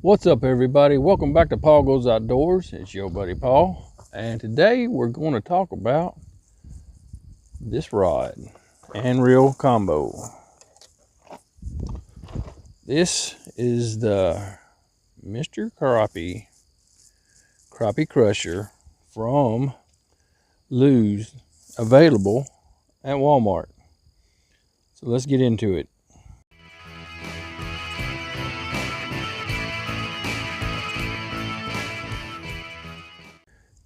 What's up, everybody? Welcome back to Paul Goes Outdoors. It's your buddy Paul, and today we're going to talk about this rod and reel combo. This is the Mr. Crappie Crusher from Lew's, available at Walmart. So let's get into it.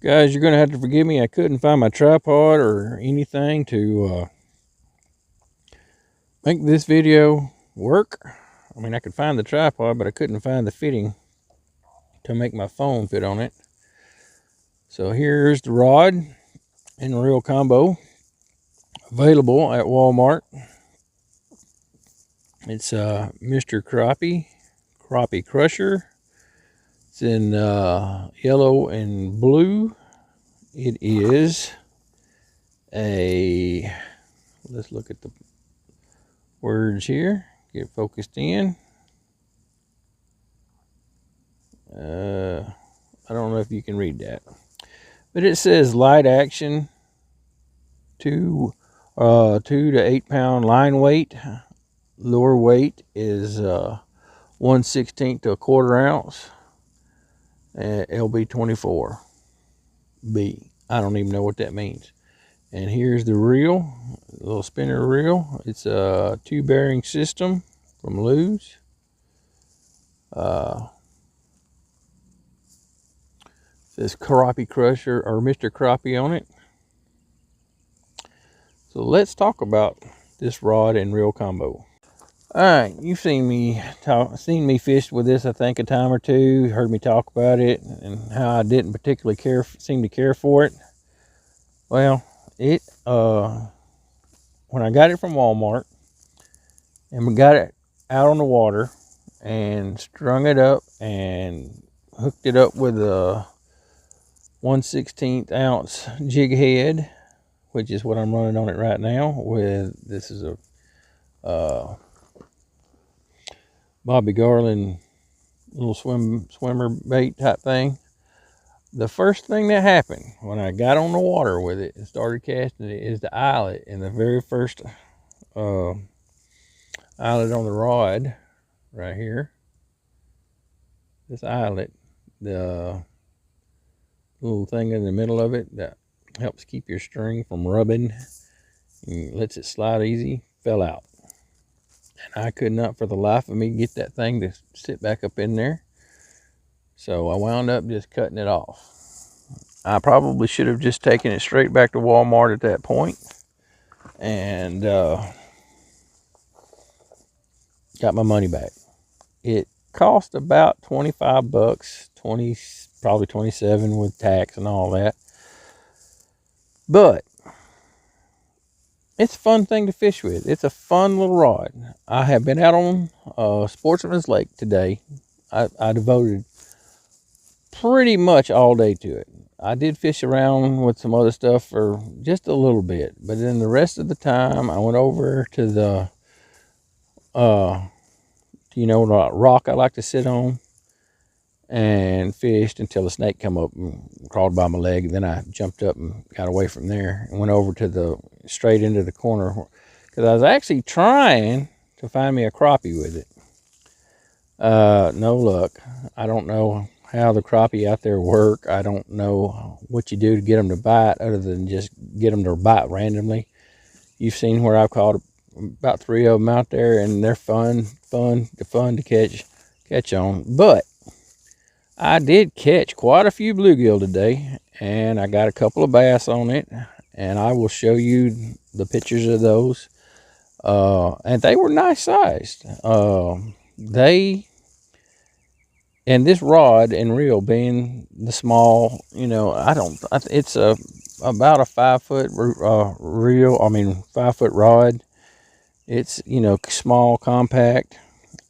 Guys, you're going to have to forgive me. I couldn't find my tripod or anything to make this video work. I mean, I could find the tripod, but I couldn't find the fitting to make my phone fit on it. So here's the rod and reel combo, available at Walmart. It's Mr. Crappie Crusher. It's in yellow and blue. It is a, let's look at the words here, get focused in. I don't know if you can read that, but it says light action, 2 to 8 pound line weight. Lure weight is 1/16 to 1/4 ounce. LB 24B. I don't even know what that means. And here's the reel, a little spinner reel. It's a 2-bearing system from Lew's. Says Crappie Crusher or Mr. Crappie on it. So let's talk about this rod and reel combo. All right, you've seen me fish with this, I think, a time or two. Heard me talk about it and how I didn't particularly seem to care for it. Well, it when I got it from Walmart and we got it out on the water and strung it up and hooked it up with a 1/16 ounce jig head, which is what I'm running on it right now. This is a Bobby Garland little swimmer bait type thing. The first thing that happened when I got on the water with it and started casting it is the eyelet, and the very first eyelet on the rod right here. This eyelet, the little thing in the middle of it that helps keep your string from rubbing and lets it slide easy, fell out. And I could not for the life of me get that thing to sit back up in there. So I wound up just cutting it off. I probably should have just taken it straight back to Walmart at that point and got my money back. It cost about 25 bucks, probably 27 with tax and all that. But it's a fun thing to fish with. It's a fun little rod. I have been out on Sportsman's Lake today. I devoted pretty much all day to it. I did fish around with some other stuff for just a little bit, but then the rest of the time I went over to the the rock I like to sit on and fished until a snake come up and crawled by my leg. Then I jumped up and got away from there and went over to straight into the corner, because I was actually trying to find me a crappie with it. No luck. I don't know how the crappie out there work. I don't know what you do to get them to bite other than just get them to bite randomly. You've seen where I've caught about 3 of them out there, and they're fun to catch on. But I did catch quite a few bluegill today, and I got a couple of bass on it, and I will show you the pictures of those. And they were nice sized. And this rod and reel being the small, it's about a 5 foot reel. 5 foot rod. It's, small, compact,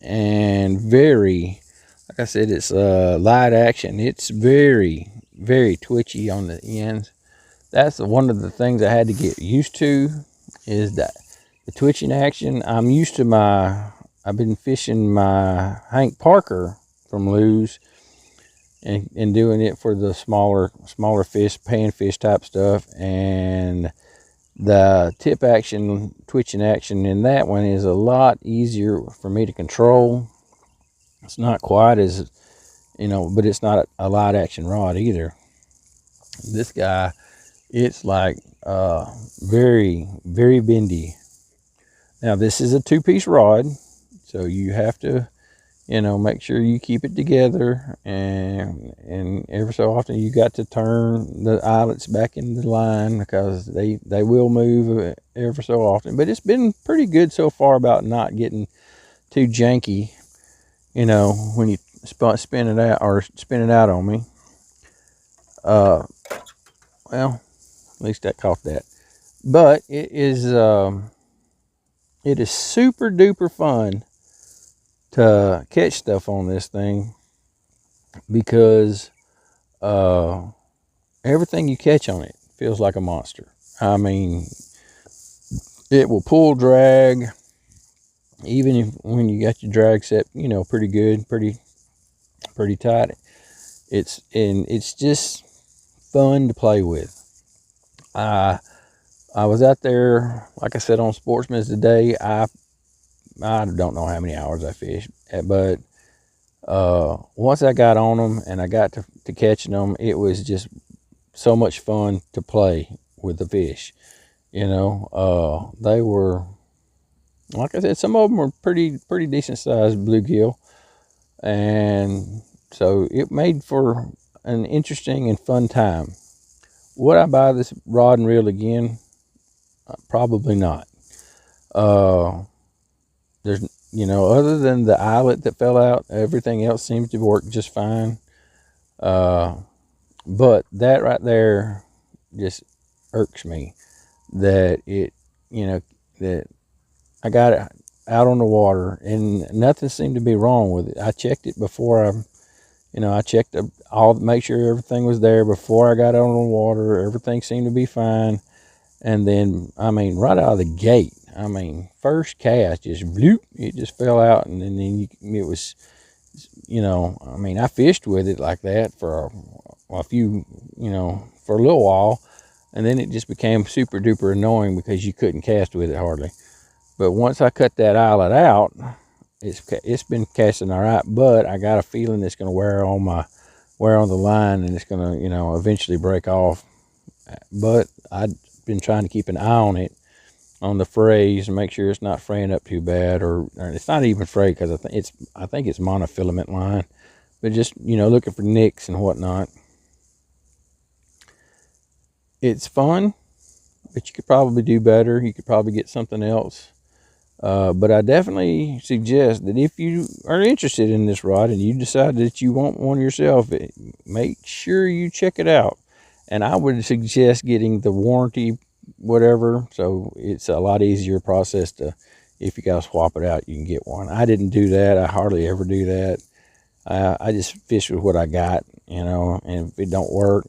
and very, like I said, it's light action. It's very, very twitchy on the ends. That's one of the things I had to get used to, is that the twitching action. I'm used to I've been fishing my Hank Parker from Lou's, and doing it for the smaller fish, panfish type stuff. And the tip action, twitching action in that one is a lot easier for me to control. It's not quite as, but it's not a light action rod either. This guy, it's like very, very bendy. Now this is a 2-piece rod, so you have to, make sure you keep it together, and every so often you got to turn the eyelets back into the line, because they will move ever so often. But it's been pretty good so far about not getting too janky, when you spin it out on me. Well, at least I caught that. But it is super duper fun to catch stuff on this thing, because everything you catch on it feels like a monster. I mean, it will pull drag, even when you got your drag set, pretty good, pretty tight. It's just fun to play with. I was out there, like I said, on Sportsman's today. I don't know how many hours I fished, but once I got on them and I got to catching them, it was just so much fun to play with the fish. They were, like I said, some of them were pretty decent sized bluegill, and so it made for an interesting and fun time. Would I buy this rod and reel again? Probably not. There's, other than the eyelet that fell out, everything else seems to work just fine. But that right there just irks me, that that I got it out on the water and nothing seemed to be wrong with it. I checked it before I checked make sure everything was there before I got out on the water. Everything seemed to be fine. And then, right out of the gate, first cast, just bloop, it just fell out. And then it was, I fished with it like that for a few, for a little while. And then it just became super duper annoying because you couldn't cast with it hardly. But once I cut that eyelet out, it's been casting all right. But I got a feeling it's going to wear on the line, and it's going to, eventually break off. But I've been trying to keep an eye on it, on the frays, and make sure it's not fraying up too bad, or it's not even fray, because I think it's monofilament line. But just, looking for nicks and whatnot. It's fun, but you could probably do better. You could probably get something else. But I definitely suggest that if you are interested in this rod and you decide that you want one yourself, make sure you check it out. And I would suggest getting the warranty, whatever, so it's a lot easier process to, if you got to swap it out, you can get one. I didn't do that. I hardly ever do that. I just fish with what I got, and if it don't work,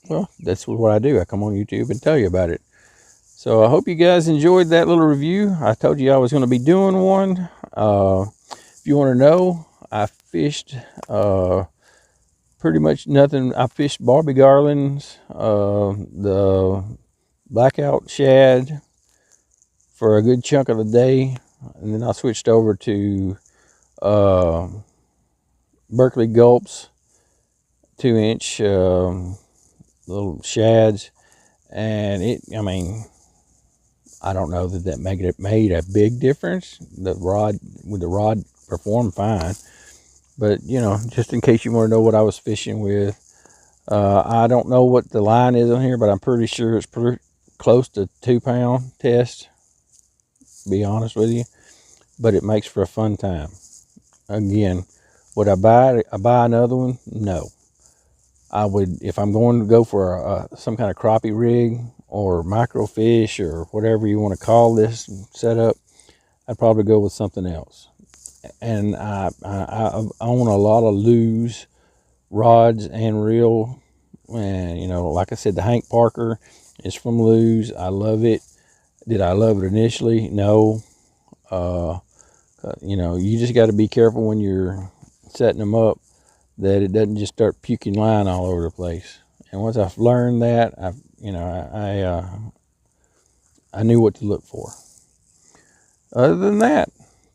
well, that's what I do. I come on YouTube and tell you about it. So I hope you guys enjoyed that little review. I told you I was going to be doing one. If you want to know, I fished pretty much nothing. I fished Barbie garlands, the blackout shad for a good chunk of the day. And then I switched over to Berkeley gulps, 2-inch little shads. And I don't know that made a big difference. The rod performed fine, but just in case you want to know what I was fishing with, I don't know what the line is on here, but I'm pretty sure it's close to 2-pound test, to be honest with you. But it makes for a fun time. Again, would I buy another one? No. I would, if I'm going to go for some kind of crappie rig or microfish or whatever you want to call this setup, I'd probably go with something else. And I own a lot of Lou's rods and reel, and like I said, the Hank Parker is from Lou's. I love it. Did I love it initially? No. You just got to be careful when you're setting them up, that it doesn't just start puking line all over the place. And once I've learned that, I knew what to look for. Other than that,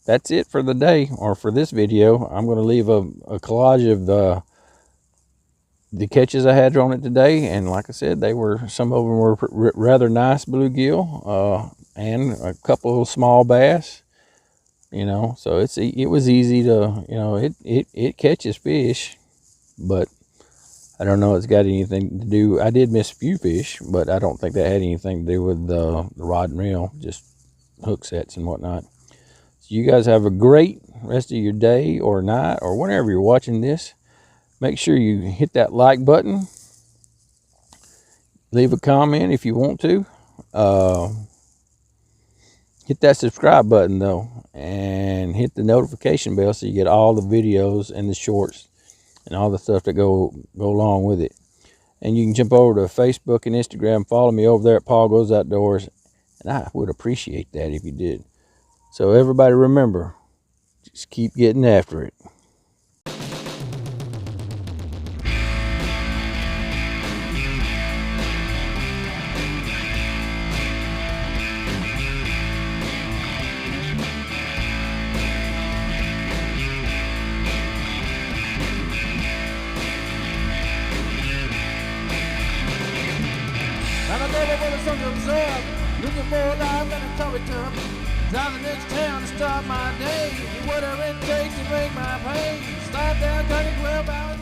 that's it for the day, or for this video. I'm going to leave a collage of the catches I had on it today, and like I said, some of them were rather nice bluegill, and a couple of small bass. So it was easy to, it catches fish, but I don't know it's got anything to do. I did miss a few fish, but I don't think that had anything to do with the rod and reel, just hook sets and whatnot. So you guys have a great rest of your day or night, or whenever you're watching this. Make sure you hit that like button. Leave a comment if you want to. Hit that subscribe button though, and hit the notification bell so you get all the videos and the shorts and all the stuff that go along with it. And you can jump over to Facebook and Instagram. Follow me over there at Paul Goes Outdoors, and I would appreciate that if you did. So everybody remember, just keep getting after it. And I never want to comes up, looking for a life and a coffee cup. Down the next town to start my day, whatever it takes to make my pay. Start down, 12 hours.